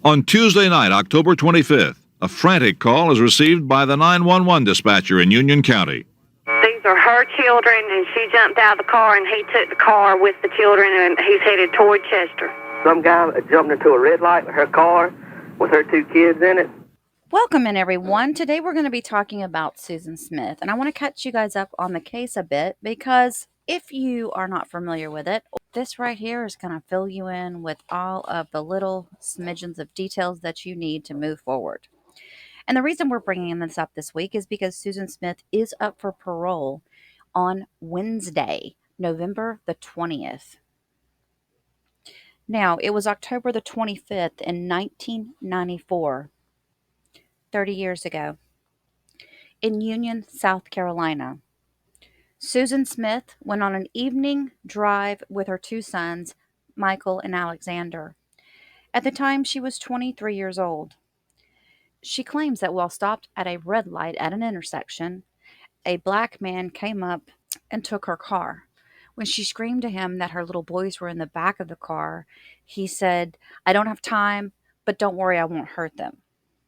On Tuesday night, October 25th, a frantic call is received by the 911 dispatcher in Union County. These are her children, and she jumped out of the car, and he took the car with the children, and he's headed toward Chester. Some guy jumped into a red light with her car with her 2 kids in it. Welcome in, everyone. Today we're going to be talking about Susan Smith, and I want to catch you guys up on the case a bit because if you are not familiar with it, this right here is going to fill you in with all of the little smidgens of details that you need to move forward. And the reason we're bringing this up this week is because Susan Smith is up for parole on Wednesday, November the 20th. Now, it was October the 25th in 1994, 30 years ago, in Union, South Carolina. Susan Smith went on an evening drive with her 2 sons, Michael and Alexander. At the time, she was 23 years old. She claims that while stopped at a red light at an intersection, a black man came up and took her car. When she screamed to him that her little boys were in the back of the car, he said, "I don't have time, but don't worry, I won't hurt them."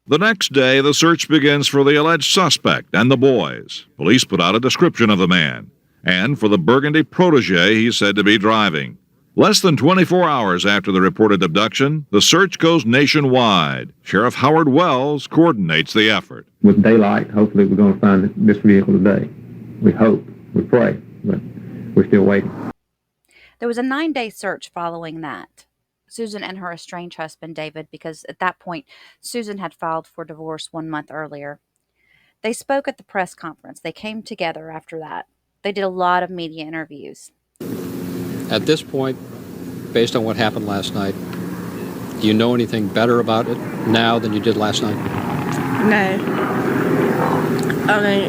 The next day, the search begins for the alleged suspect and the boys. Police put out a description of the man, and for the burgundy protege he's said to be driving. Less than 24 hours after the reported abduction, the search goes nationwide. Sheriff Howard Wells coordinates the effort. With daylight, hopefully we're going to find this vehicle today. We hope, we pray, but we're still waiting. There was a 9-day search following that. Susan and her estranged husband, David, because at that point, Susan had filed for divorce 1 month earlier. They spoke at the press conference. They came together after that. They did a lot of media interviews. At this point, based on what happened last night, do you know anything better about it now than you did last night? No.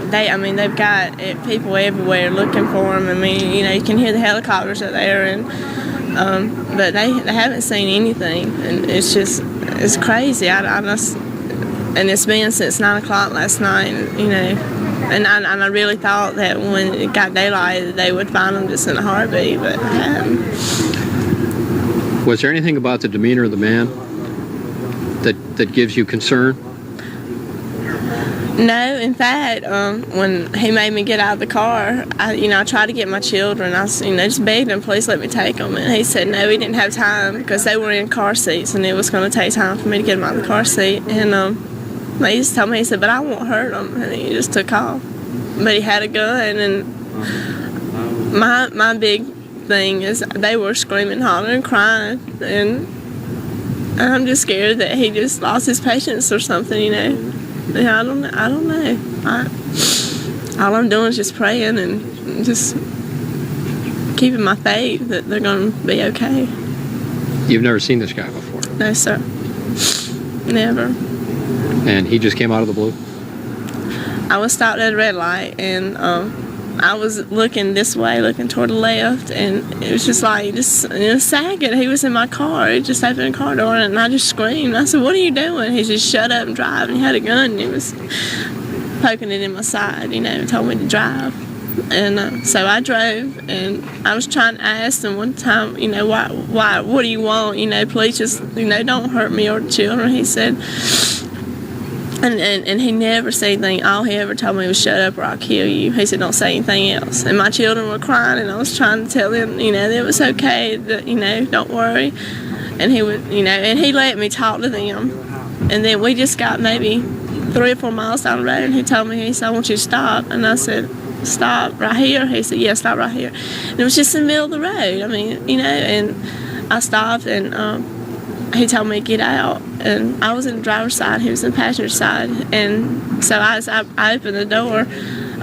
They've got people everywhere looking for them. You can hear the helicopters are there, and but they haven't seen anything, and it's crazy. And it's been since 9 o'clock last night, and I really thought that when it got daylight they would find them just in a heartbeat, but they haven't. Was there anything about the demeanor of the man that gives you concern? No, in fact, when he made me get out of the car, I tried to get my children. I just begged him, please let me take them. And he said no, he didn't have time because they were in car seats and it was going to take time for me to get them out of the car seat. And he just told me, he said, but I won't hurt them. And he just took off. But he had a gun, and my big thing is they were screaming, hollering, crying. And I'm just scared that he just lost his patience or something, Yeah, I don't know. All I'm doing is just praying and just keeping my faith that they're going to be okay. You've never seen this guy before? No, sir. Never. And he just came out of the blue? I was stopped at a red light, and I was looking this way, looking toward the left, and it was just like, in a second, he was in my car. He just opened the car door, and I just screamed. I said, what are you doing? He just shut up and drive, and he had a gun, and he was poking it in my side, and told me to drive. And so I drove, and I was trying to ask him one time, why, what do you want? Please just, don't hurt me or the children. He said, and he never said anything. All he ever told me was, shut up or I'll kill you. He said, don't say anything else. And my children were crying, and I was trying to tell them, that it was okay, that, don't worry. And he would, and he let me talk to them. And then we just got maybe 3 or 4 miles down the road, and he told me, he said, I want you to stop. And I said, stop right here? He said, yeah, stop right here. And it was just in the middle of the road. And I stopped, and he told me to get out, and I was in the driver's side, he was in the passenger side, and so I opened the door.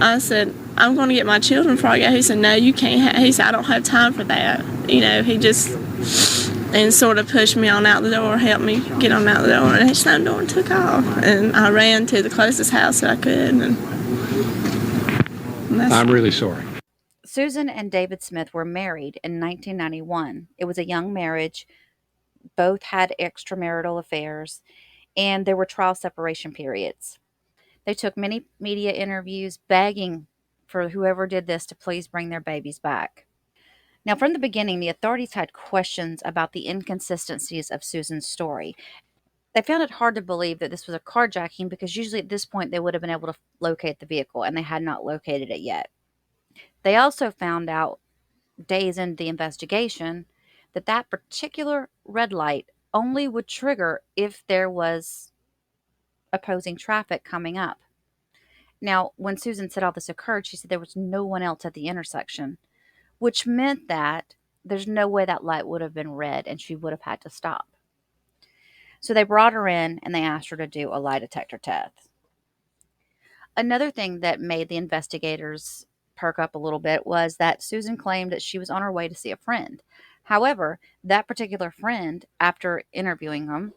I said, I'm going to get my children before I go. He said, no, you can't. He said, I don't have time for that. He just, and sort of pushed me on out the door, helped me get on out the door, and he slammed the door and took off, and I ran to the closest house that I could. And I'm really sorry. Susan and David Smith were married in 1991. It was a young marriage. Both had extramarital affairs, and there were trial separation periods. They took many media interviews begging for whoever did this to please bring their babies back. Now, from the beginning, the authorities had questions about the inconsistencies of Susan's story. They found it hard to believe that this was a carjacking because usually at this point they would have been able to locate the vehicle, and they had not located it yet. They also found out days into the investigation that that particular red light only would trigger if there was opposing traffic coming up. Now, when Susan said all this occurred, she said there was no one else at the intersection, which meant that there's no way that light would have been red and she would have had to stop. So they brought her in and they asked her to do a lie detector test. Another thing that made the investigators perk up a little bit was that Susan claimed that she was on her way to see a friend. However, that particular friend, after interviewing him,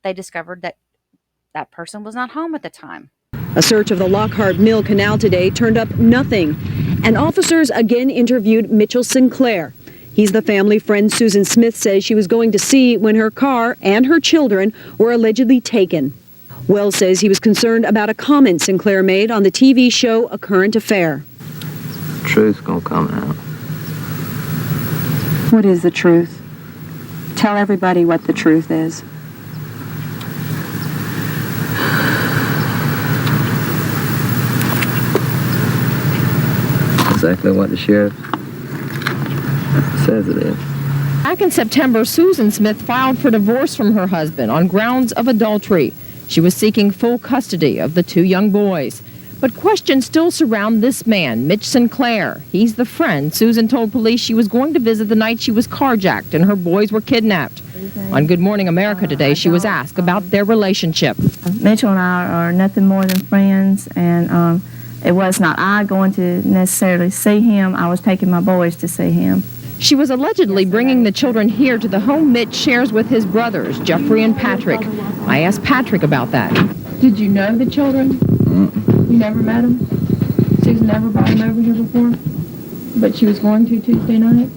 they discovered that that person was not home at the time. A search of the Lockhart Mill Canal today turned up nothing, and officers again interviewed Mitchell Sinclair. He's the family friend Susan Smith says she was going to see when her car and her children were allegedly taken. Wells says he was concerned about a comment Sinclair made on the TV show A Current Affair. Truth's gonna come out. What is the truth? Tell everybody what the truth is. Exactly what the sheriff says it is. Back in September, Susan Smith filed for divorce from her husband on grounds of adultery. She was seeking full custody of the two young boys. But questions still surround this man, Mitch Sinclair. He's the friend Susan told police she was going to visit the night she was carjacked and her boys were kidnapped. On Good Morning America today, she was asked about their relationship. Mitchell and I are nothing more than friends, and it was not I going to necessarily see him. I was taking my boys to see him. She was allegedly bringing the children here to the home Mitch shares with his brothers, Jeffrey and Patrick. I asked Patrick about that. Did you know the children? You never met them? Susan never brought them over here before? But she was going to Tuesday night?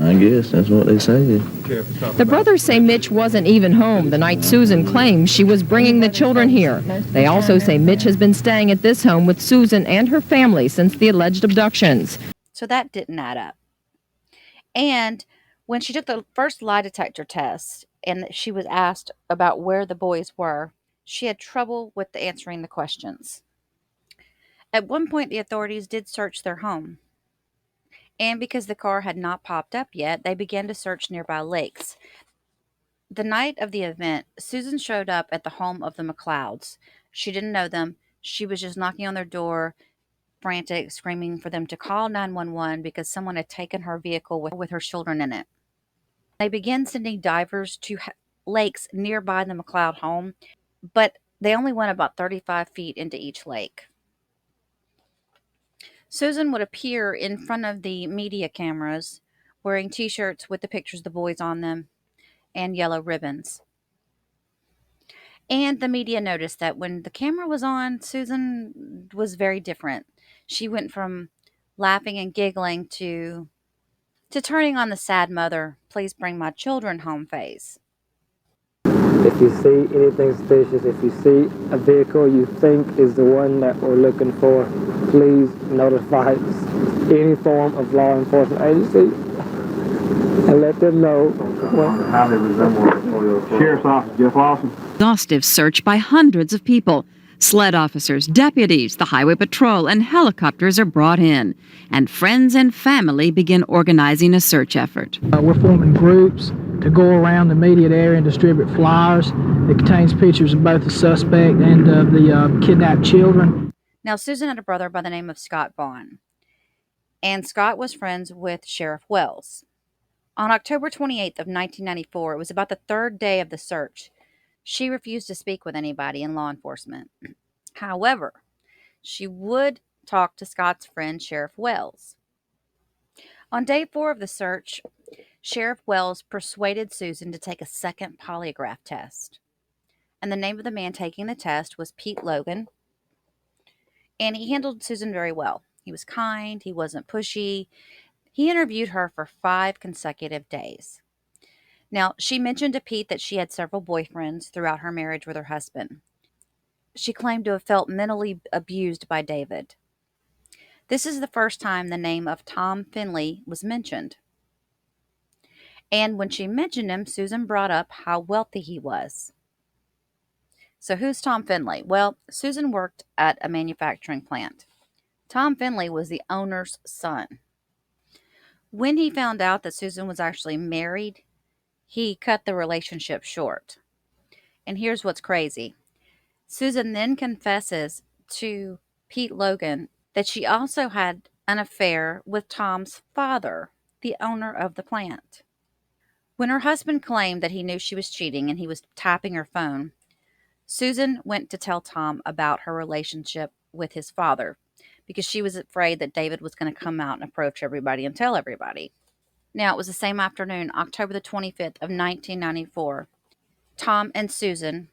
I guess that's what they say. The brothers say Mitch wasn't even home the night Susan claims she was bringing the children here. They also say Mitch has been staying at this home with Susan and her family since the alleged abductions. So that didn't add up. And when she took the first lie detector test and she was asked about where the boys were, she had trouble with answering the questions. At one point, the authorities did search their home. And because the car had not popped up yet, they began to search nearby lakes. The night of the event, Susan showed up at the home of the McLeods. She didn't know them. She was just knocking on their door, frantic, screaming for them to call 911 because someone had taken her vehicle with her children in it. They began sending divers to lakes nearby the McLeod home, but they only went about 35 feet into each lake. Susan would appear in front of the media cameras wearing t-shirts with the pictures of the boys on them and yellow ribbons. And the media noticed that when the camera was on, Susan was very different. She went from laughing and giggling to turning on the sad mother, please bring my children home face. If you see anything suspicious, if you see a vehicle you think is the one that we're looking for, please notify any form of law enforcement agency and let them know. How they resemble Sheriff's Office, Jeff Lawson. Exhaustive search by hundreds of people. Sled officers, deputies, the highway patrol, and helicopters are brought in, and friends and family begin organizing a search effort. We're forming groups to go around the immediate area and distribute flyers that contains pictures of both the suspect and of the kidnapped children. Now, Susan had a brother by the name of Scott Vaughn, and Scott was friends with Sheriff Wells. On October 28th of 1994, it was about the third day of the search. She refused to speak with anybody in law enforcement. However, she would talk to Scott's friend, Sheriff Wells. On day 4 of the search, Sheriff Wells persuaded Susan to take a second polygraph test. And the name of the man taking the test was Pete Logan. And he handled Susan very well. He was kind. He wasn't pushy. He interviewed her for 5 consecutive days. Now, she mentioned to Pete that she had several boyfriends throughout her marriage with her husband. She claimed to have felt mentally abused by David. This is the first time the name of Tom Finley was mentioned. And when she mentioned him, Susan brought up how wealthy he was. So who's Tom Finley? Well, Susan worked at a manufacturing plant. Tom Finley was the owner's son. When he found out that Susan was actually married, he cut the relationship short. And here's what's crazy. Susan then confesses to Pete Logan that she also had an affair with Tom's father, the owner of the plant. When her husband claimed that he knew she was cheating and he was tapping her phone, Susan went to tell Tom about her relationship with his father because she was afraid that David was going to come out and approach everybody and tell everybody. Now, it was the same afternoon, October the 25th of 1994. Tom and Susan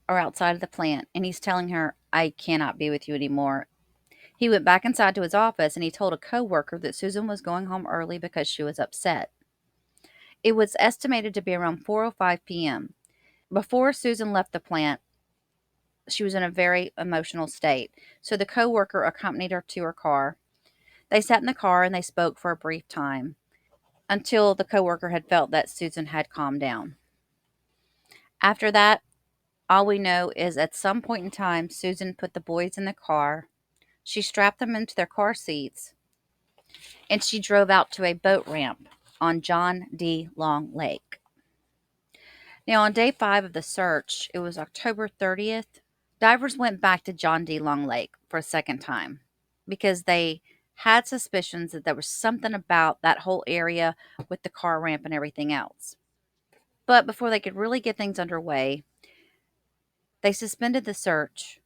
are outside of the plant, and he's telling her, I cannot be with you anymore. He went back inside to his office, and he told a coworker that Susan was going home early because she was upset. It was estimated to be around 4:05 p.m. Before Susan left the plant, she was in a very emotional state, so the coworker accompanied her to her car. They sat in the car and they spoke for a brief time until the coworker had felt that Susan had calmed down. After that, all we know is at some point in time, Susan put the boys in the car. She strapped them into their car seats, and she drove out to a boat ramp on John D. Long Lake. Now, on day 5 of the search, it was October 30th, divers went back to John D. Long Lake for a second time because they had suspicions that there was something about that whole area with the car ramp and everything else. But before they could really get things underway, they suspended the search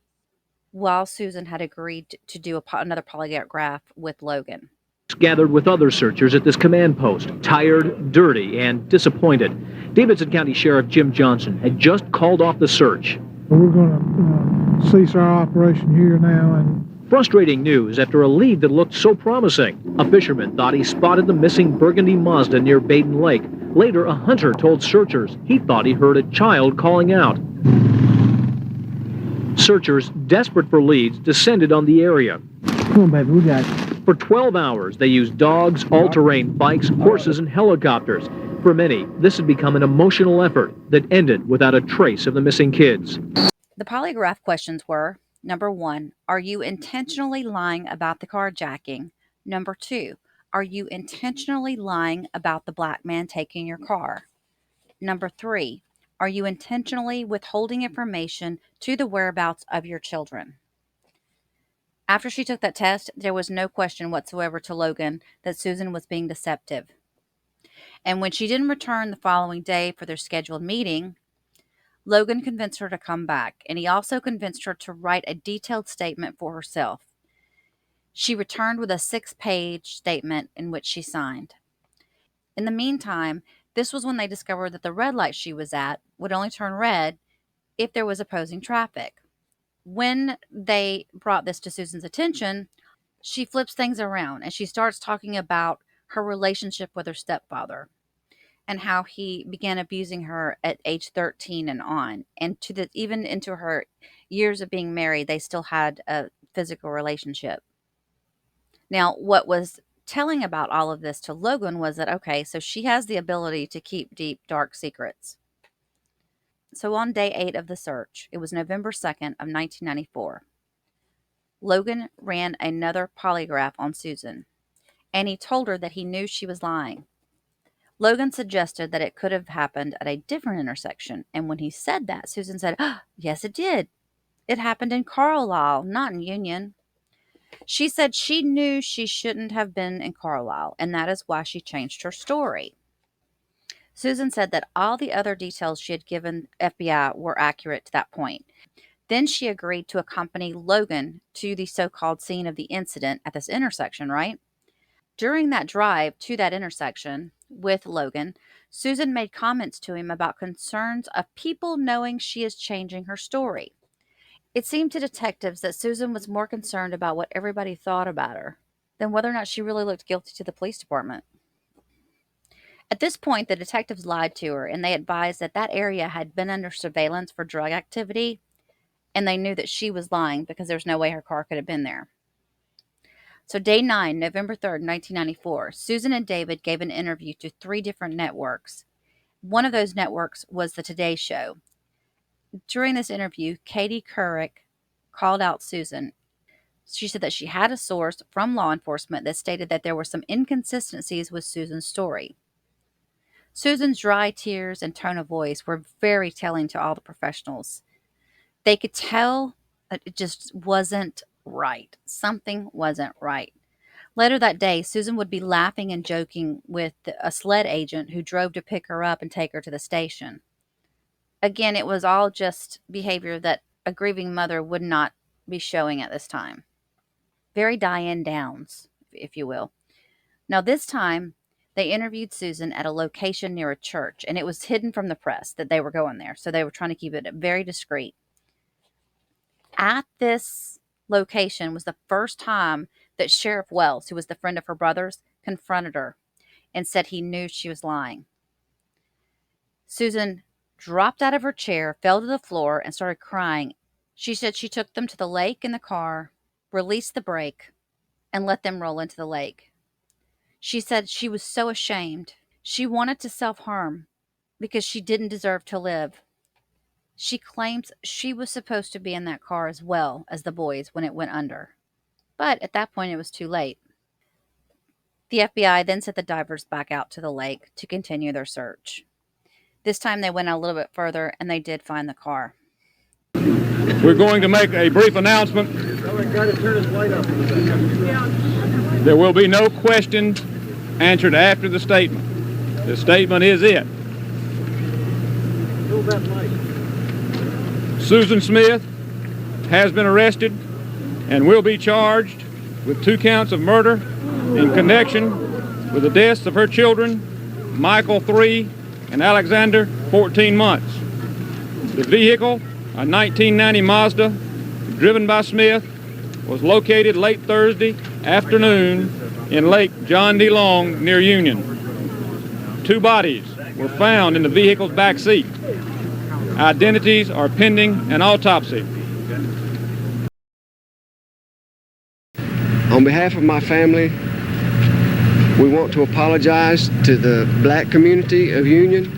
while Susan had agreed to do another polygraph with Logan. Gathered with other searchers at this command post, tired, dirty, and disappointed. Davidson County Sheriff Jim Johnson had just called off the search. We're going to cease our operation here now. And frustrating news after a lead that looked so promising. A fisherman thought he spotted the missing burgundy Mazda near Baden Lake. Later, a hunter told searchers he thought he heard a child calling out. Searchers, desperate for leads, descended on the area. Come on, baby, we got it. For 12 hours, they used dogs, all-terrain bikes, horses, and helicopters. For many, this had become an emotional effort that ended without a trace of the missing kids. The polygraph questions were, number 1, are you intentionally lying about the carjacking? Number 2, are you intentionally lying about the black man taking your car? Number 3, are you intentionally withholding information to the whereabouts of your children? After she took that test, there was no question whatsoever to Logan that Susan was being deceptive. And when she didn't return the following day for their scheduled meeting, Logan convinced her to come back, and he also convinced her to write a detailed statement for herself. She returned with a 6-page statement in which she signed. In the meantime, this was when they discovered that the red light she was at would only turn red if there was opposing traffic. When they brought this to Susan's attention, she flips things around and she starts talking about her relationship with her stepfather and how he began abusing her at age 13 and on. And even into her years of being married, they still had a physical relationship. Now, what was telling about all of this to Logan was that, okay, so she has the ability to keep deep, dark secrets. So on day 8 of the search, it was November 2nd of 1994, Logan ran another polygraph on Susan, and he told her that he knew she was lying. Logan suggested that it could have happened at a different intersection, and when he said that, Susan said, oh, yes, it did. It happened in Carlisle, not in Union. She said she knew she shouldn't have been in Carlisle, and that is why she changed her story. Susan said that all the other details she had given FBI were accurate to that point. Then she agreed to accompany Logan to the so-called scene of the incident at this intersection, right? During that drive to that intersection with Logan, Susan made comments to him about concerns of people knowing she is changing her story. It seemed to detectives that Susan was more concerned about what everybody thought about her than whether or not she really looked guilty to the police department. At this point, the detectives lied to her, and they advised that that area had been under surveillance for drug activity, and they knew that she was lying because there's no way her car could have been there. So day 9, November 3rd, 1994, Susan and David gave an interview to 3 different networks. One of those networks was the Today Show. During this interview, Katie Couric called out Susan. She said that she had a source from law enforcement that stated that there were some inconsistencies with Susan's story. Susan's dry tears and tone of voice were very telling to all the professionals. They could tell that it just wasn't right. Something wasn't right. Later that day, Susan would be laughing and joking with a sled agent who drove to pick her up and take her to the station. Again, it was all just behavior that a grieving mother would not be showing at this time. Very Diane Downs, if you will. Now, this time, they interviewed Susan at a location near a church, and it was hidden from the press that they were going there, so they were trying to keep it very discreet. At this location was the first time that Sheriff Wells, who was the friend of her brother's, confronted her and said he knew she was lying. Susan dropped out of her chair, fell to the floor, and started crying. She said she took them to the lake in the car, released the brake, and let them roll into the lake. She said she was so ashamed. She wanted to self-harm because she didn't deserve to live. She claims she was supposed to be in that car as well as the boys when it went under. But at that point, it was too late. The FBI then sent the divers back out to the lake to continue their search. This time they went a little bit further and they did find the car. We're going to make a brief announcement. There will be no questions answered after the statement. The statement is it. Susan Smith has been arrested and will be charged with 2 counts of murder in connection with the deaths of her children, Michael 3 and Alexander 14 months. The vehicle, a 1990 Mazda, driven by Smith, was located late Thursday afternoon in Lake John D. Long near Union. 2 bodies were found in the vehicle's back seat. Identities are pending an autopsy. On behalf of my family, we want to apologize to the black community of Union.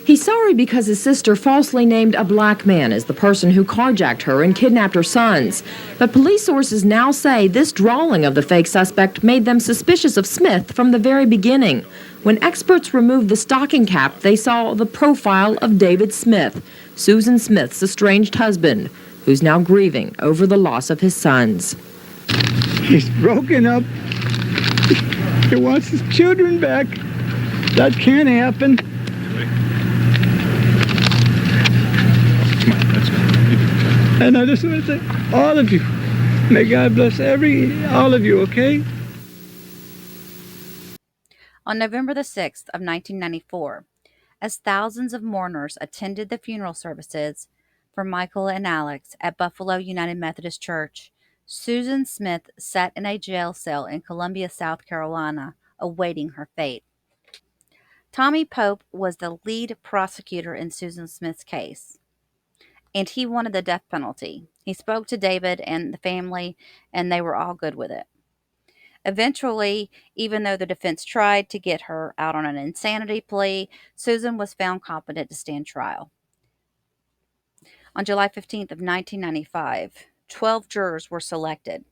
He's sorry because his sister falsely named a black man as the person who carjacked her and kidnapped her sons. But police sources now say this drawing of the fake suspect made them suspicious of Smith from the very beginning. When experts removed the stocking cap, they saw the profile of David Smith, Susan Smith's estranged husband, who's now grieving over the loss of his sons. He's broken up. He wants his children back. That can't happen. And I just want to say, all of you, may God bless all of you, okay? On November the 6th of 1994, as thousands of mourners attended the funeral services for Michael and Alex at Buffalo United Methodist Church, Susan Smith sat in a jail cell in Columbia, South Carolina, awaiting her fate. Tommy Pope was the lead prosecutor in Susan Smith's case, and he wanted the death penalty. He spoke to David and the family, and they were all good with it. Eventually, even though the defense tried to get her out on an insanity plea, Susan was found competent to stand trial. On July 15th of 1995, 12 jurors were selected.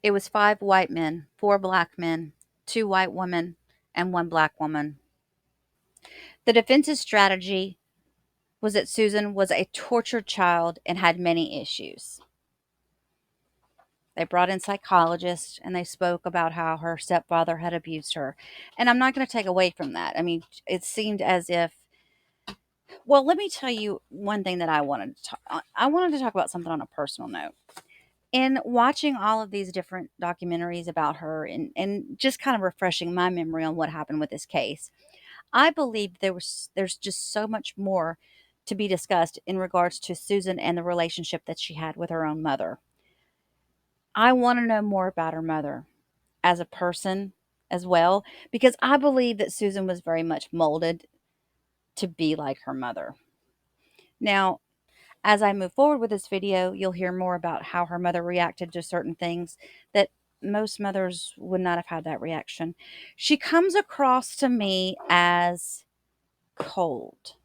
It was 5 white men, 4 black men, 2 white women, and 1 black woman. The defense's strategy was that Susan was a tortured child and had many issues. They brought in psychologists and they spoke about how her stepfather had abused her. And I'm not going to take away from that. I mean, it seemed as if, well, let me tell you one thing that I wanted to talk. I wanted to talk about something on a personal note. In watching all of these different documentaries about her and just kind of refreshing my memory on what happened with this case, I believe there's just so much more to be discussed in regards to Susan and the relationship that she had with her own mother. I want to know more about her mother as a person as well, because I believe that Susan was very much molded to be like her mother. Now, as I move forward with this video, you'll hear more about how her mother reacted to certain things that most mothers would not have had that reaction. She comes across to me as cold.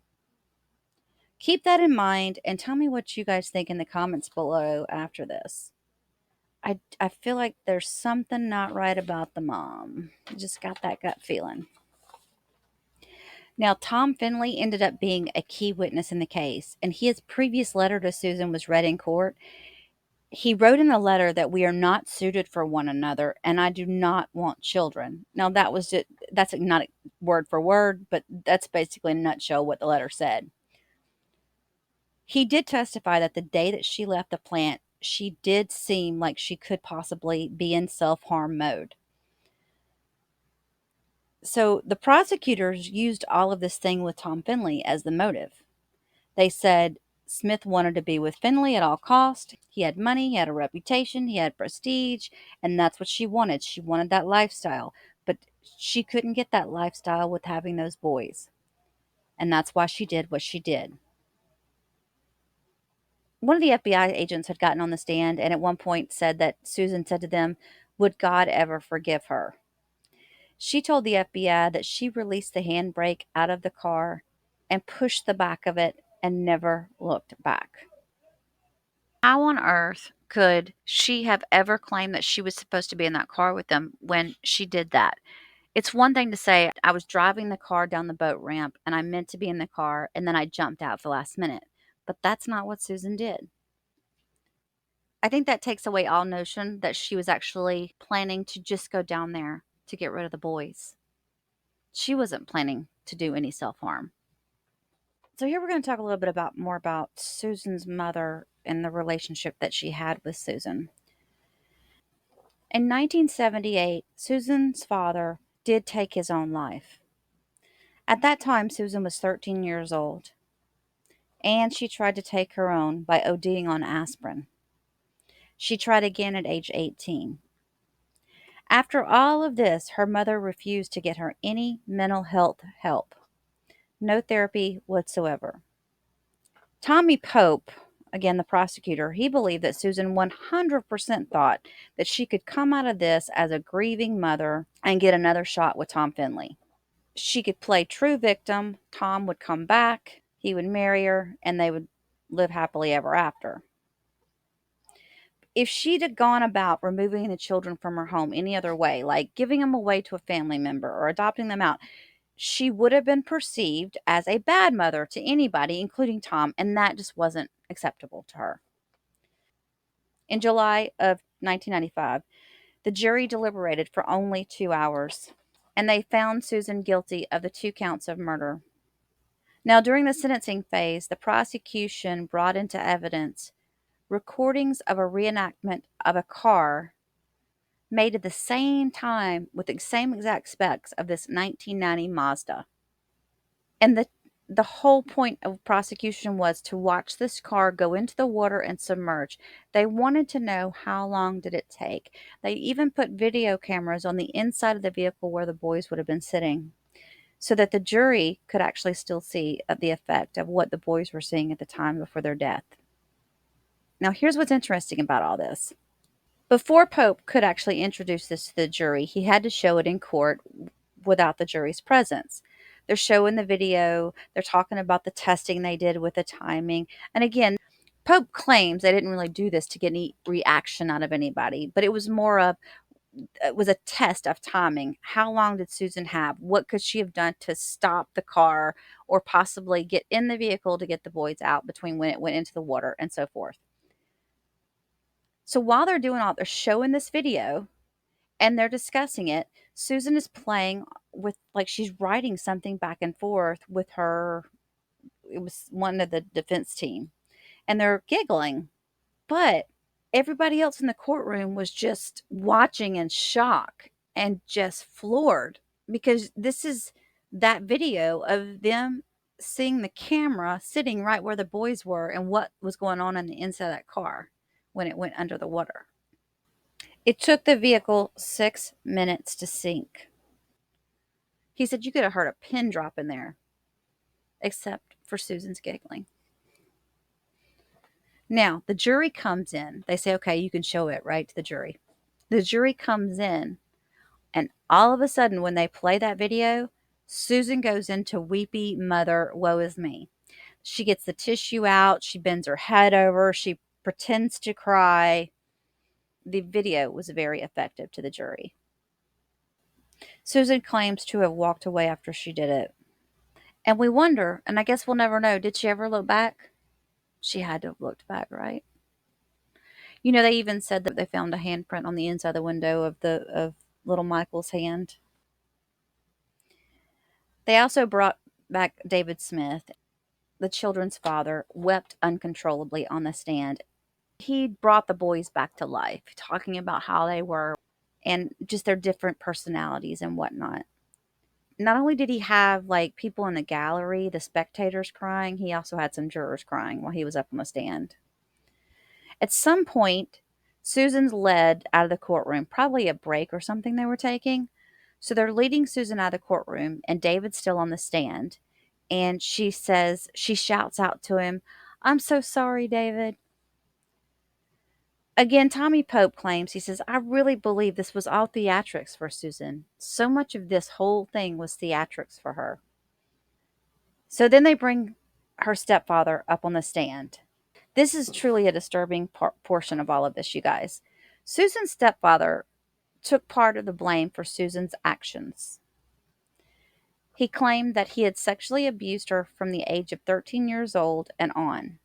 Keep that in mind and tell me what you guys think in the comments below after this. I feel like there's something not right about the mom. I just got that gut feeling. Now, Tom Finley ended up being a key witness in the case, and his previous letter to Susan was read in court. He wrote in the letter that we are not suited for one another, and I do not want children. Now, that's not word for word, but that's basically in a nutshell what the letter said. He did testify that the day that she left the plant, she did seem like she could possibly be in self-harm mode. So the prosecutors used all of this thing with Tom Finley as the motive. They said Smith wanted to be with Finley at all cost. He had money, he had a reputation, he had prestige, and that's what she wanted. She wanted that lifestyle, but she couldn't get that lifestyle with having those boys. And that's why she did what she did. One of the FBI agents had gotten on the stand and at one point said that Susan said to them, "Would God ever forgive her?" She told the FBI that she released the handbrake out of the car and pushed the back of it and never looked back. How on earth could she have ever claimed that she was supposed to be in that car with them when she did that? It's one thing to say, I was driving the car down the boat ramp and I meant to be in the car and then I jumped out at the last minute. But that's not what Susan did. I think that takes away all notion that she was actually planning to just go down there to get rid of the boys. She wasn't planning to do any self-harm. So here we're going to talk a little bit more about Susan's mother and the relationship that she had with Susan. In 1978, Susan's father did take his own life. At that time, Susan was 13 years old, and she tried to take her own by ODing on aspirin. She tried again at age 18. After all of this, her mother refused to get her any mental health help. No therapy whatsoever. Tommy Pope, again the prosecutor, he believed that Susan 100% thought that she could come out of this as a grieving mother and get another shot with Tom Finley. She could play true victim, Tom would come back, he would marry her, and they would live happily ever after. If she'd have gone about removing the children from her home any other way, like giving them away to a family member or adopting them out, she would have been perceived as a bad mother to anybody, including Tom, and that just wasn't acceptable to her. In July of 1995, the jury deliberated for only 2 hours, and they found Susan guilty of the 2 counts of murder. Now, during the sentencing phase, the prosecution brought into evidence recordings of a reenactment of a car made at the same time with the same exact specs of this 1990 Mazda. And the whole point of prosecution was to watch this car go into the water and submerge. They wanted to know how long did it take. They even put video cameras on the inside of the vehicle where the boys would have been sitting so that the jury could actually still see the effect of what the boys were seeing at the time before their death. Now, here's what's interesting about all this. Before Pope could actually introduce this to the jury, he had to show it in court without the jury's presence. They're showing the video. They're talking about the testing they did with the timing. And again, Pope claims they didn't really do this to get any reaction out of anybody, but it was more of, it was a test of timing. How long did Susan have? What could she have done to stop the car or possibly get in the vehicle to get the boys out between when it went into the water and so forth? So while they're doing all, they're showing this video and they're discussing it. Susan is playing with, like, she's writing something back and forth with her. It was one of the defense team, and they're giggling. But everybody else in the courtroom was just watching in shock and just floored because this is that video of them seeing the camera sitting right where the boys were and what was going on the inside of that car when it went under the water. It took the vehicle 6 minutes to sink. He said you could have heard a pin drop in there, except for Susan's giggling. Now, the jury comes in. They say, okay, you can show it, right, to the jury. The jury comes in, and all of a sudden, when they play that video, Susan goes into weepy mother, woe is me. She gets the tissue out. She bends her head over. She pretends to cry. The video was very effective to the jury. Susan claims to have walked away after she did it. And we wonder, and I guess we'll never know, did she ever look back? She had to have looked back, right? You know, they even said that they found a handprint on the inside the window of little Michael's hand. They also brought back David Smith. The children's father wept uncontrollably on the stand. He brought the boys back to life, talking about how they were and just their different personalities and whatnot. Not only did he have like people in the gallery, the spectators crying, he also had some jurors crying while he was up on the stand. At some point, Susan's led out of the courtroom, probably a break or something they were taking. So they're leading Susan out of the courtroom, and David's still on the stand. And she shouts out to him, "I'm so sorry, David." Again, Tommy Pope claims, he says, "I really believe this was all theatrics for Susan. So much of this whole thing was theatrics for her." So then they bring her stepfather up on the stand. This is truly a disturbing portion of all of this, you guys. Susan's stepfather took part of the blame for Susan's actions. He claimed that he had sexually abused her from the age of 13 years old and on.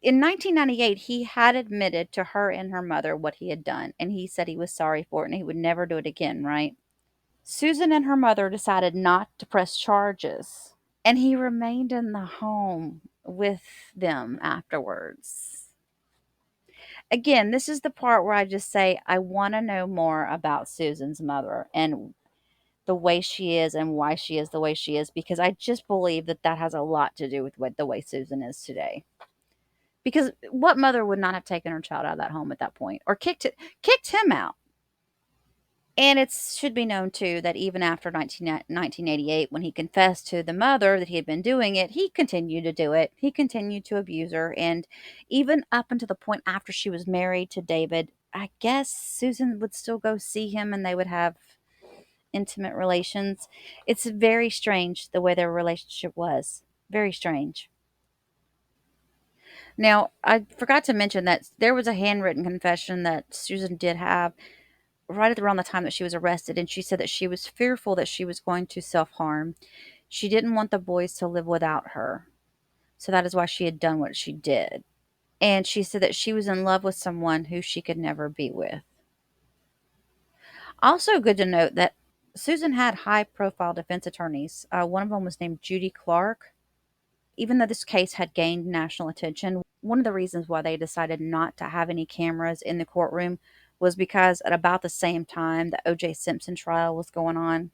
In 1998, he had admitted to her and her mother what he had done, and he said he was sorry for it and he would never do it again, right? Susan and her mother decided not to press charges, and he remained in the home with them afterwards. Again, this is the part where I just say, I want to know more about Susan's mother and the way she is and why she is the way she is, because I just believe that that has a lot to do with the way Susan is today. Because what mother would not have taken her child out of that home at that point or kicked him out? And it should be known, too, that even after 1988, when he confessed to the mother that he had been doing it, he continued to do it. He continued to abuse her. And even up until the point after she was married to David, I guess Susan would still go see him and they would have intimate relations. It's very strange the way their relationship was. Very strange. Now, I forgot to mention that there was a handwritten confession that Susan did have right around the time that she was arrested, and she said that she was fearful that she was going to self-harm. She didn't want the boys to live without her, so that is why she had done what she did. And she said that she was in love with someone who she could never be with. Also good to note that Susan had high-profile defense attorneys. One of them was named Judy Clark. Even though this case had gained national attention, one of the reasons why they decided not to have any cameras in the courtroom was because at about the same time the O.J. Simpson trial was going on,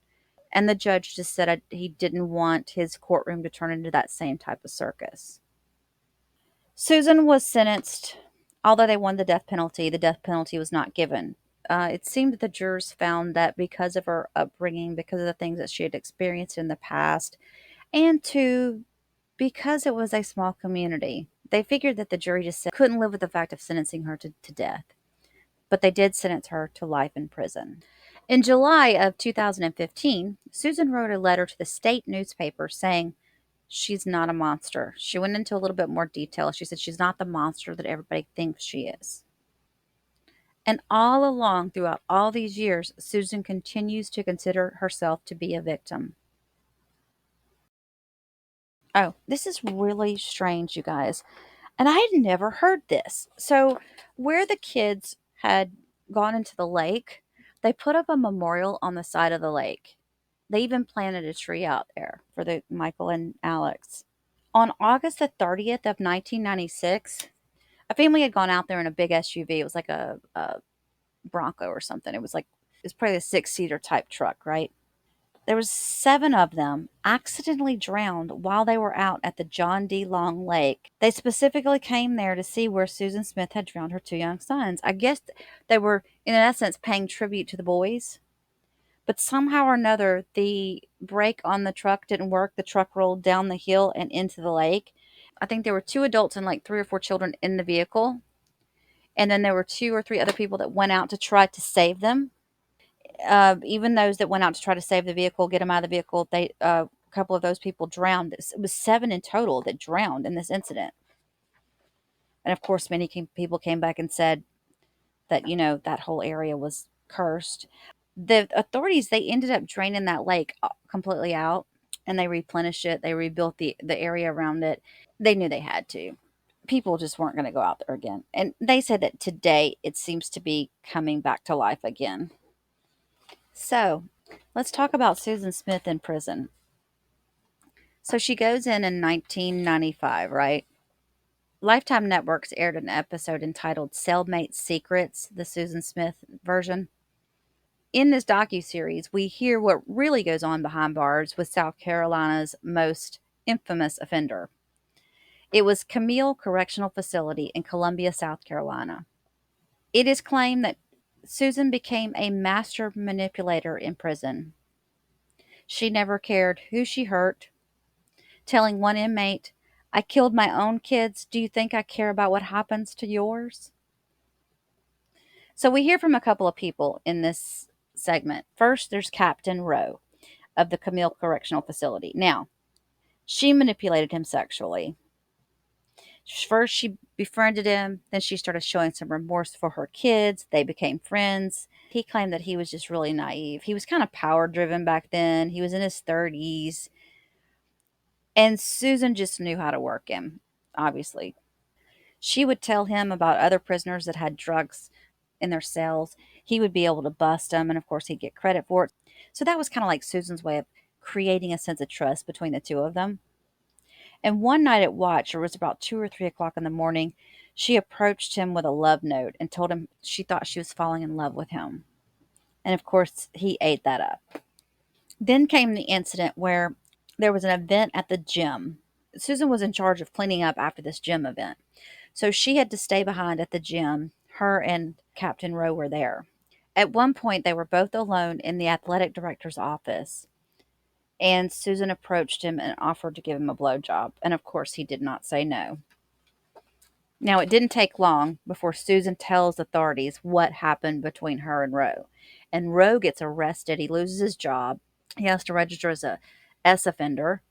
and the judge just said he didn't want his courtroom to turn into that same type of circus. Susan was sentenced. Although they won the death penalty was not given. It seemed that the jurors found that because of her upbringing, because of the things that she had experienced in the past, and because it was a small community, they figured that the jury just couldn't live with the fact of sentencing her to death. But they did sentence her to life in prison. In July of 2015, Susan wrote a letter to the state newspaper saying she's not a monster. She went into a little bit more detail. She said she's not the monster that everybody thinks she is. And all along, throughout all these years, Susan continues to consider herself to be a victim. Oh, this is really strange, you guys. And I had never heard this. So, where the kids had gone into the lake, they put up a memorial on the side of the lake. They even planted a tree out there for the Michael and Alex. On August the 30th of 1996, a family had gone out there in a big SUV. It was like a Bronco or something. It was probably a 6-seater type truck, right? There was 7 of them accidentally drowned while they were out at the John D. Long Lake. They specifically came there to see where Susan Smith had drowned her 2 young sons. I guess they were, in essence, paying tribute to the boys. But somehow or another, the brake on the truck didn't work. The truck rolled down the hill and into the lake. I think there were 2 adults and like 3 or 4 children in the vehicle. And then there were 2 or 3 other people that went out to try to save them. Even those that went out to try to save the vehicle, get them out of the vehicle, they a couple of those people drowned. It was 7 in total that drowned in this incident. And of course, people came back and said that, that whole area was cursed. The authorities, they ended up draining that lake completely out, and they replenished it. They rebuilt the area around it. They knew they had to. People just weren't going to go out there again. And they said that today it seems to be coming back to life again. So let's talk about Susan Smith in prison. So she goes in 1995, right? Lifetime Networks aired an episode entitled Cellmate Secrets, the Susan Smith version. In this docuseries, we hear what really goes on behind bars with South Carolina's most infamous offender. It was Camille Correctional Facility in Columbia, South Carolina. It is claimed that Susan became a master manipulator in prison. She never cared who she hurt, telling one inmate, "I killed my own kids. Do you think I care about what happens to yours?" So we hear from a couple of people in this segment. First, there's Captain Rowe of the Camille Correctional Facility. Now, she manipulated him sexually. First, she befriended him. Then she started showing some remorse for her kids. They became friends. He claimed that he was just really naive. He was kind of power driven back then. He was in his 30s. And Susan just knew how to work him, obviously. She would tell him about other prisoners that had drugs in their cells. He would be able to bust them, and of course, he'd get credit for it. So that was kind of like Susan's way of creating a sense of trust between the two of them. And one night at watch, it was about 2 or 3 o'clock in the morning, she approached him with a love note and told him she thought she was falling in love with him. And of course, he ate that up. Then came the incident where there was an event at the gym. Susan was in charge of cleaning up after this gym event. So she had to stay behind at the gym. Her and Captain Rowe were there. At one point, they were both alone in the athletic director's office. And Susan approached him and offered to give him a blowjob. And of course, he did not say no. Now, it didn't take long before Susan tells authorities what happened between her and Rowe. And Rowe gets arrested. He loses his job. He has to register as a S offender.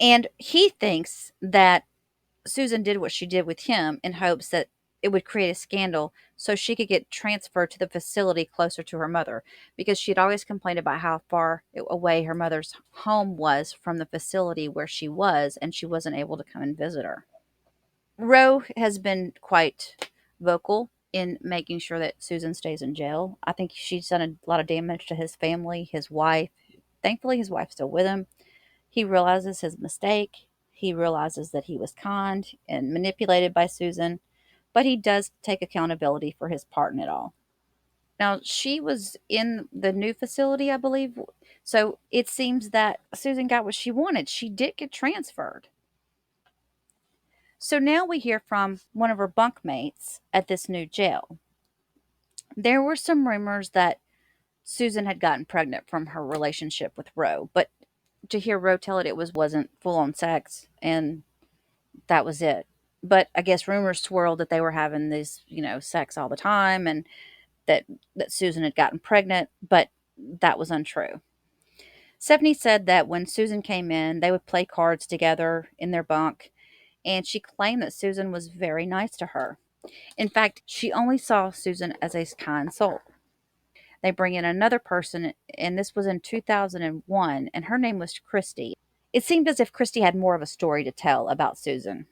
And he thinks that Susan did what she did with him in hopes that it would create a scandal so she could get transferred to the facility closer to her mother, because she had always complained about how far away her mother's home was from the facility where she was, and she wasn't able to come and visit her. Rowe has been quite vocal in making sure that Susan stays in jail. I think she's done a lot of damage to his family, his wife. Thankfully, his wife's still with him. He realizes his mistake. He realizes that he was conned and manipulated by Susan, but he does take accountability for his part in it all. Now, she was in the new facility, I believe, so it seems that Susan got what she wanted. She did get transferred. So now we hear from one of her bunkmates at this new jail. There were some rumors that Susan had gotten pregnant from her relationship with Rowe, but to hear Rowe tell it wasn't full-on sex, and that was it. But I guess rumors swirled that they were having this, sex all the time, and that Susan had gotten pregnant, but that was untrue. Stephanie said that when Susan came in, they would play cards together in their bunk, and she claimed that Susan was very nice to her. In fact, she only saw Susan as a kind soul. They bring in another person, and this was in 2001, and her name was Christy. It seemed as if Christy had more of a story to tell about Susan.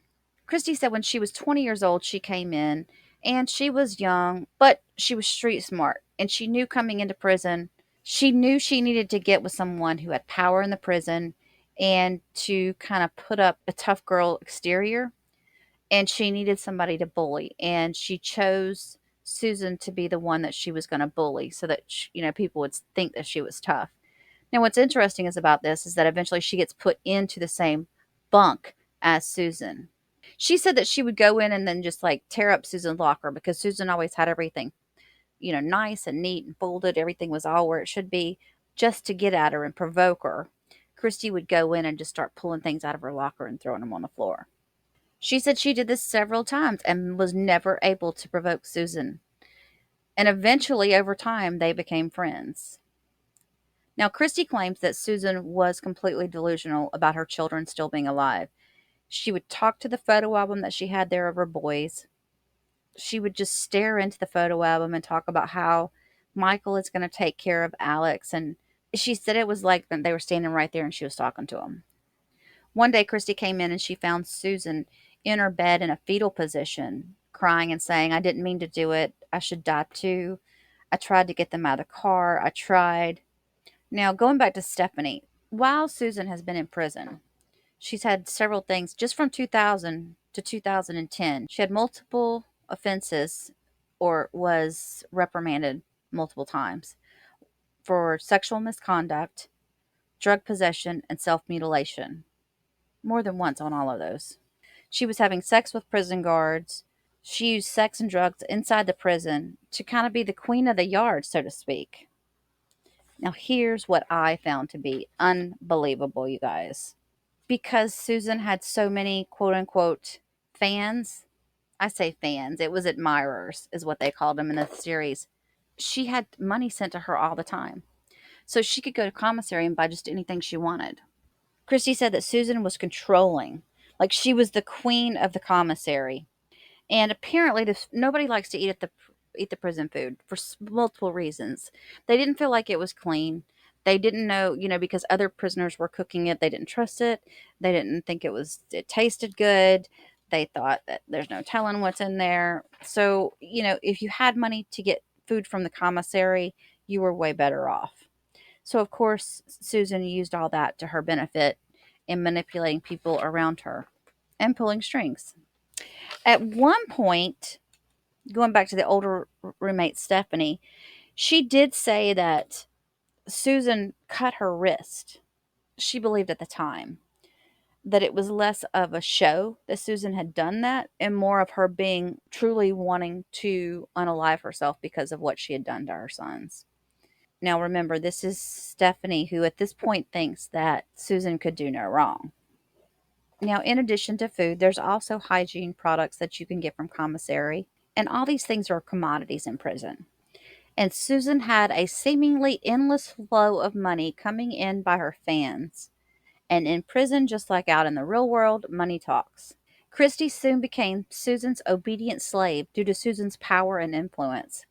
Christy said when she was 20 years old, she came in, and she was young, but she was street smart, and she knew coming into prison, she knew she needed to get with someone who had power in the prison and to kind of put up a tough girl exterior, and she needed somebody to bully, and she chose Susan to be the one that she was going to bully so that, people would think that she was tough. Now, what's interesting about this is that eventually she gets put into the same bunk as Susan. She said that she would go in and then just tear up Susan's locker, because Susan always had everything, nice and neat and folded. Everything was all where it should be, just to get at her and provoke her. Christy would go in and just start pulling things out of her locker and throwing them on the floor. She said she did this several times and was never able to provoke Susan. And eventually, over time, they became friends. Now, Christy claims that Susan was completely delusional about her children still being alive. She would talk to the photo album that she had there of her boys. She would just stare into the photo album and talk about how Michael is going to take care of Alex. And she said it was like they were standing right there and she was talking to him. One day, Christy came in and she found Susan in her bed in a fetal position, crying and saying, "I didn't mean to do it. I should die too. I tried to get them out of the car. I tried." Now, going back to Stephanie, while Susan has been in prison, she's had several things just from 2000 to 2010. She had multiple offenses or was reprimanded multiple times for sexual misconduct, drug possession, and self mutilation. More than once on all of those. She was having sex with prison guards. She used sex and drugs inside the prison to kind of be the queen of the yard, so to speak. Now, here's what I found to be unbelievable, you guys. Because Susan had so many quote unquote fans, I say fans, it was admirers, is what they called them in the series. She had money sent to her all the time. So she could go to commissary and buy just anything she wanted. Christy said that Susan was controlling, like she was the queen of the commissary. And apparently, nobody likes to eat the prison food for multiple reasons. They didn't feel like it was clean. They didn't know, because other prisoners were cooking it. They didn't trust it. They didn't think it tasted good. They thought that there's no telling what's in there. So, if you had money to get food from the commissary, you were way better off. So, of course, Susan used all that to her benefit in manipulating people around her and pulling strings. At one point, going back to the older roommate, Stephanie, she did say that Susan cut her wrist. She believed at the time that it was less of a show that Susan had done that and more of her being truly wanting to unalive herself because of what she had done to her sons. Now, remember, this is Stephanie, who at this point thinks that Susan could do no wrong. Now, in addition to food, there's also hygiene products that you can get from commissary, and all these things are commodities in prison. And Susan had a seemingly endless flow of money coming in by her fans. And in prison, just like out in the real world, money talks. Christy soon became Susan's obedient slave due to Susan's power and influence.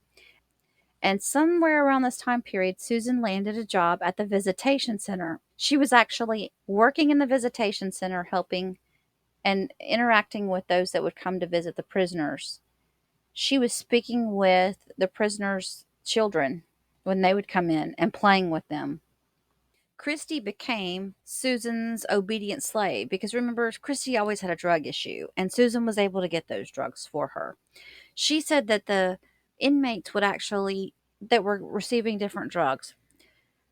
And somewhere around this time period, Susan landed a job at the visitation center. She was actually working in the visitation center, helping and interacting with those that would come to visit the prisoners. She was speaking with the prisoners' children when they would come in and playing with them. Christy became Susan's obedient slave because remember, Christy always had a drug issue, and Susan was able to get those drugs for her. She said that the inmates that were receiving different drugs,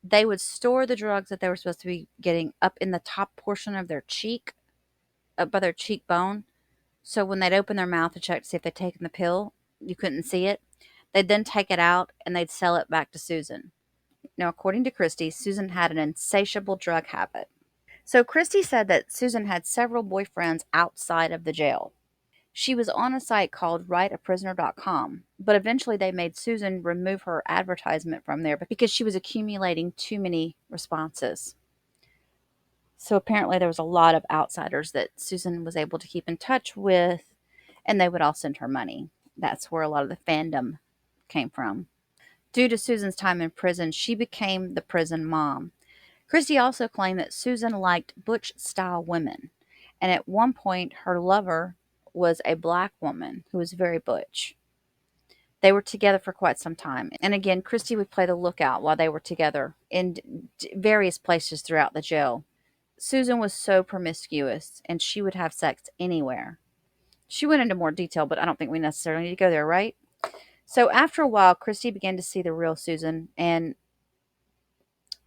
they would store the drugs that they were supposed to be getting up in the top portion of their cheek, up by their cheekbone. So when they'd open their mouth to check to see if they'd taken the pill, you couldn't see it. They'd then take it out and they'd sell it back to Susan. Now, according to Christy, Susan had an insatiable drug habit. So Christy said that Susan had several boyfriends outside of the jail. She was on a site called writeaprisoner.com, but eventually they made Susan remove her advertisement from there because she was accumulating too many responses. So apparently there was a lot of outsiders that Susan was able to keep in touch with, and they would all send her money. That's where a lot of the fandom came from. Due to Susan's time in prison, she became the prison mom. Christy also claimed that Susan liked butch-style women, and at one point her lover was a black woman who was very butch. They were together for quite some time. And again, Christy would play the lookout while they were together in various places throughout the jail. Susan was so promiscuous, and she would have sex anywhere. She went into more detail, but I don't think we necessarily need to go there, right? So after a while, Christy began to see the real Susan, and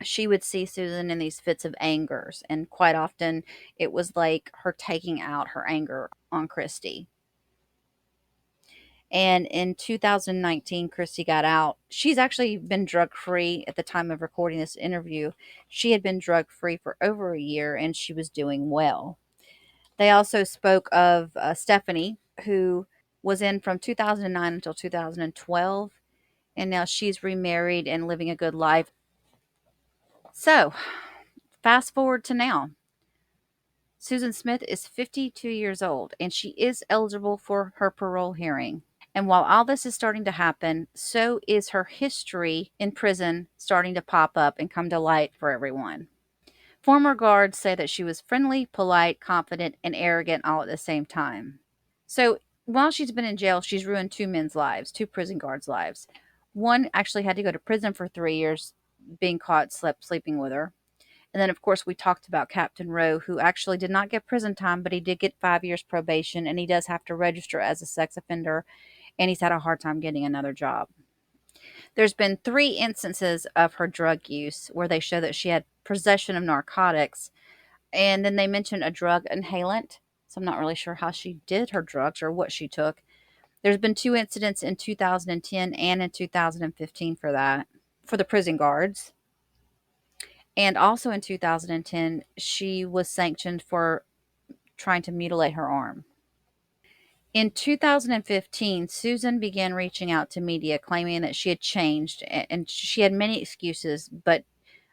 she would see Susan in these fits of angers. And quite often, it was like her taking out her anger on Christy. And in 2019, Christy got out. She's actually been drug-free at the time of recording this interview. She had been drug-free for over a year, and she was doing well. They also spoke of Stephanie, who was in from 2009 until 2012, and now she's remarried and living a good life. So, fast forward to now. Susan Smith is 52 years old, and she is eligible for her parole hearing. And while all this is starting to happen, so is her history in prison starting to pop up and come to light for everyone. Former guards say that she was friendly, polite, confident, and arrogant all at the same time. So while she's been in jail, she's ruined two men's lives, two prison guards' lives. One actually had to go to prison for 3 years, being caught sleeping with her. And then, of course, we talked about Captain Rowe, who actually did not get prison time, but he did get 5 years probation, and he does have to register as a sex offender, and he's had a hard time getting another job. There's been 3 instances of her drug use where they show that she had possession of narcotics, and then they mention a drug inhalant. So I'm not really sure how she did her drugs or what she took. There's been 2 incidents in 2010 and in 2015 for that, for the prison guards. And also in 2010, she was sanctioned for trying to mutilate her arm. In 2015, Susan began reaching out to media claiming that she had changed, and she had many excuses, but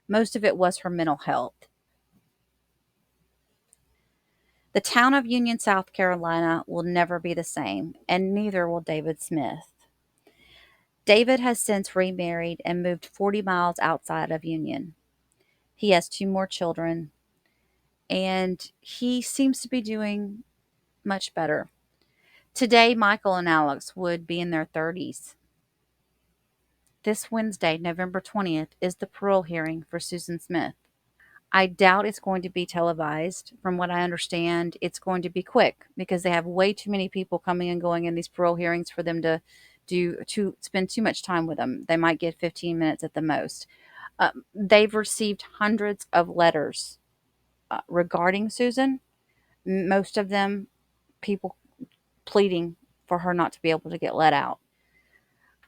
most of it was her mental health. The town of Union, South Carolina will never be the same, and neither will David Smith. David has since remarried and moved 40 miles outside of Union. He has 2 more children, and he seems to be doing much better. Today, Michael and Alex would be in their 30s. This Wednesday, November 20th, is the parole hearing for Susan Smith. I doubt it's going to be televised. From what I understand, it's going to be quick because they have way too many people coming and going in these parole hearings for them to spend too much time with them. They might get 15 minutes at the most. They've received hundreds of letters regarding Susan. Most of them, people pleading for her not to be able to get let out.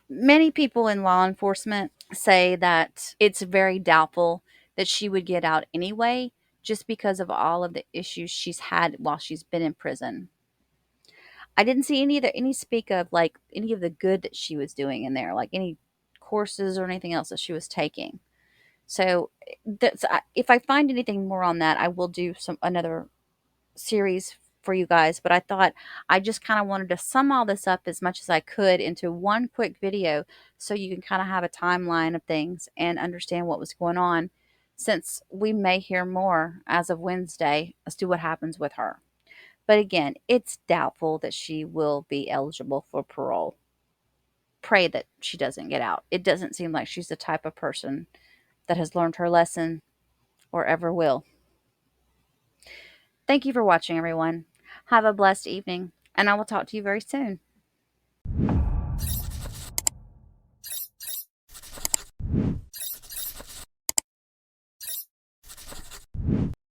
Many people in law enforcement say that it's very doubtful that she would get out anyway, just because of all of the issues she's had while she's been in prison. I didn't see any speak of like any of the good that she was doing in there, like any courses or anything else that she was taking. So if I find anything more on that, I will do another series for you guys, but I thought I just kind of wanted to sum all this up as much as I could into one quick video so you can kind of have a timeline of things and understand what was going on, since we may hear more as of Wednesday as to what happens with her. But again, it's doubtful that she will be eligible for parole. Pray that she doesn't get out. It doesn't seem like she's the type of person that has learned her lesson or ever will. Thank you for watching, everyone. Have a blessed evening, and I will talk to you very soon.